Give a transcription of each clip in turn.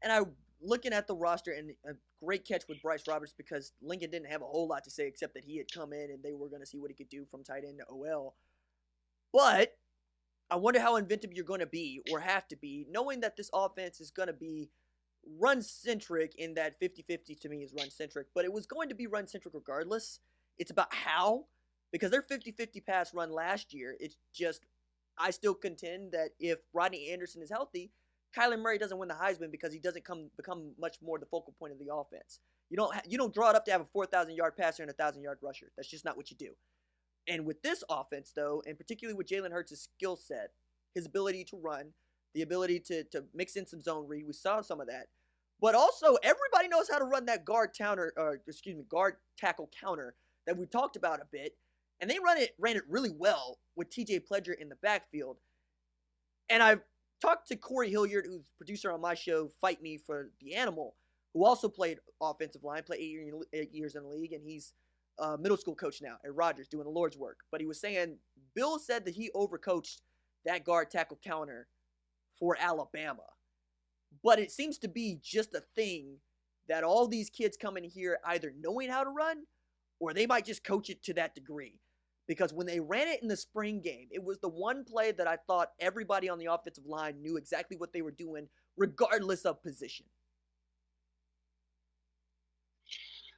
And I looking at the roster, and a great catch with Bryce Roberts, because Lincoln didn't have a whole lot to say except that he had come in and they were going to see what he could do from tight end to OL. But I wonder how inventive you're going to be, or have to be, knowing that this offense is going to be run-centric, in that 50-50 to me is run-centric, but it was going to be run-centric regardless. It's about how, because their 50-50 pass run last year, it's just, I still contend that if Rodney Anderson is healthy, Kyler Murray doesn't win the Heisman, because he doesn't become much more the focal point of the offense. You don't draw it up to have a 4,000-yard passer and a 1,000-yard rusher. That's just not what you do. And with this offense, though, and particularly with Jalen Hurts' skill set, his ability to run, the ability to mix in some zone read, we saw some of that. But also, everybody knows how to run that guard tackle counter that we talked about a bit. And they ran it really well with TJ Pledger in the backfield. And I've talked to Corey Hilliard, who's producer on my show, Fight Me for the Animal, who also played offensive line, played 8 years in the league, and he's a middle school coach now at Rogers doing the Lord's work. But he was saying, Bill said that he overcoached that guard tackle counter for Alabama. But it seems to be just a thing that all these kids come in here either knowing how to run, or they might just coach it to that degree. Because when they ran it in the spring game, it was the one play that I thought everybody on the offensive line knew exactly what they were doing, regardless of position.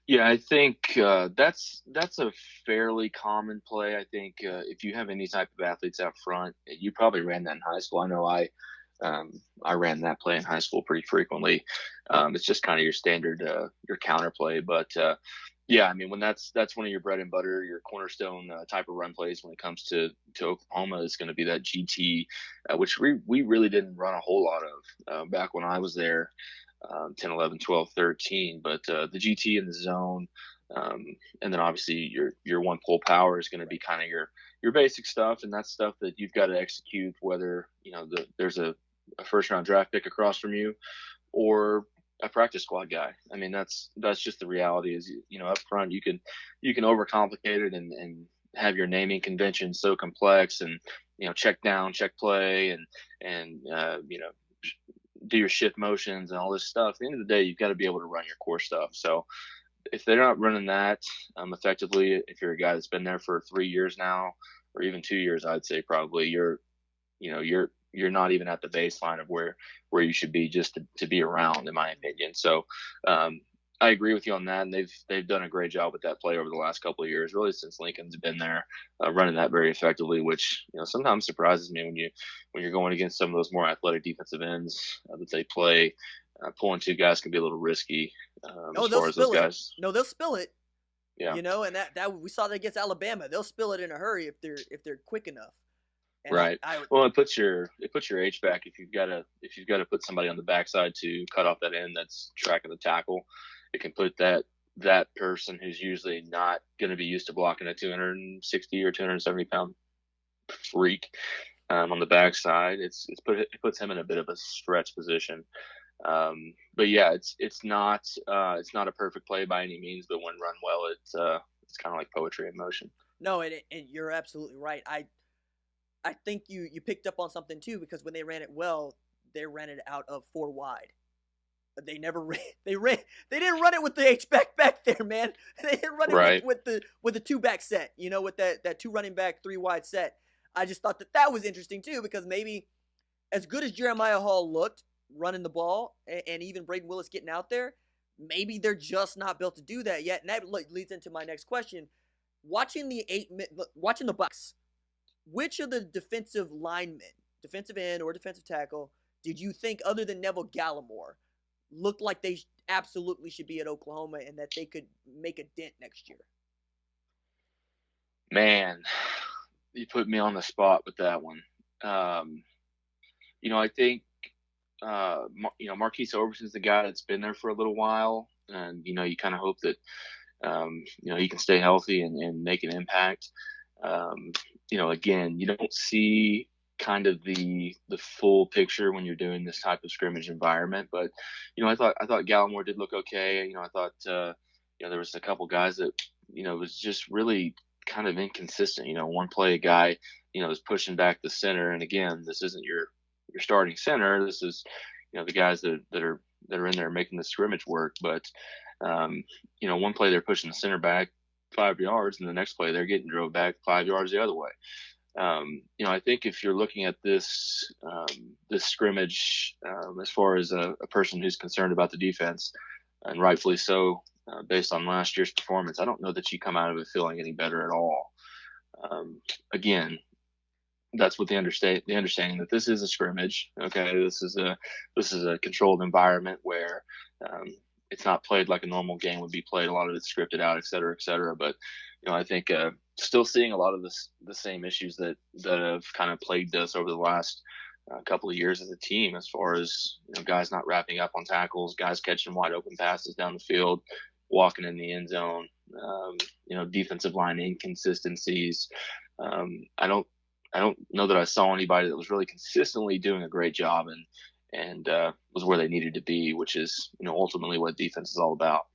Yeah, I think that's a fairly common play. I think if you have any type of athletes out front, you probably ran that in high school. I know I ran that play in high school pretty frequently. It's just kind of your standard your counter play, but yeah, I mean, when that's one of your bread and butter, your cornerstone type of run plays when it comes to Oklahoma is going to be that GT, which we really didn't run a whole lot of back when I was there, 10, 11, 12, 13. But the GT in the zone, and then obviously your one pull power is going to be kind of your basic stuff, and that's stuff that you've got to execute, whether there's a first round draft pick across from you or a practice squad guy. I mean, that's just the reality. Is up front you can overcomplicate it and have your naming convention so complex, and check down, check play, and do your shift motions and all this stuff. At the end of the day, you've got to be able to run your core stuff. So if they're not running that effectively, if you're a guy that's been there for 3 years now, or even 2 years, I'd say probably you're not even at the baseline of where you should be just to be around, in my opinion. So I agree with you on that, and they've done a great job with that play over the last couple of years, really since Lincoln's been there, running that very effectively, which sometimes surprises me when you're going against some of those more athletic defensive ends that they play. Pulling two guys can be a little risky as far as those guys. No, they'll spill it. Yeah. And that we saw that against Alabama. They'll spill it in a hurry if they're quick enough. And right. Well, it puts your H back if you've got to put somebody on the backside to cut off that end that's tracking the tackle. It can put that person who's usually not going to be used to blocking a 260 or 270 pound freak on the backside. It puts him in a bit of a stretch position. But yeah, it's not a perfect play by any means, but when run well, it's kind of like poetry in motion. No, and you're absolutely right. I think you picked up on something too, because when they ran it well, they ran it out of 4 wide. But they never ran. They didn't run it with the H back there, man. They didn't run it with the 2 back set. With that 2 running back 3 wide set. I just thought that was interesting too, because maybe as good as Jeremiah Hall looked running the ball, and even Braden Willis getting out there, maybe they're just not built to do that yet. And that leads into my next question. Watching the Bucks, which of the defensive linemen, defensive end or defensive tackle, did you think, other than Neville Gallimore, looked like they absolutely should be at Oklahoma and that they could make a dent next year? Man, you put me on the spot with that one. I think Marquise Overton's the guy that's been there for a little while, and you kind of hope that he can stay healthy and make an impact. Again, you don't see kind of the full picture when you're doing this type of scrimmage environment, but I thought Gallimore did look okay. I thought there was a couple guys that was just really kind of inconsistent. One play a guy was pushing back the center, and again, this isn't your starting center. This is the guys that are that are in there making the scrimmage work. But one play they're pushing the center back 5 yards, and the next play they're getting drove back 5 yards the other way. I think if you're looking at this scrimmage as far as a person who's concerned about the defense, and rightfully so, based on last year's performance, I don't know that you come out of it feeling any better at all. Again, that's with the understanding that this is a scrimmage. Okay, this is a controlled environment where it's not played like a normal game would be played. A lot of it's scripted out, et cetera, et cetera. But I think still seeing a lot of the same issues that have kind of plagued us over the last couple of years as a team, as far as guys not wrapping up on tackles, guys catching wide open passes down the field, walking in the end zone, defensive line inconsistencies. I don't know that I saw anybody that was really consistently doing a great job and was where they needed to be, which is ultimately what defense is all about.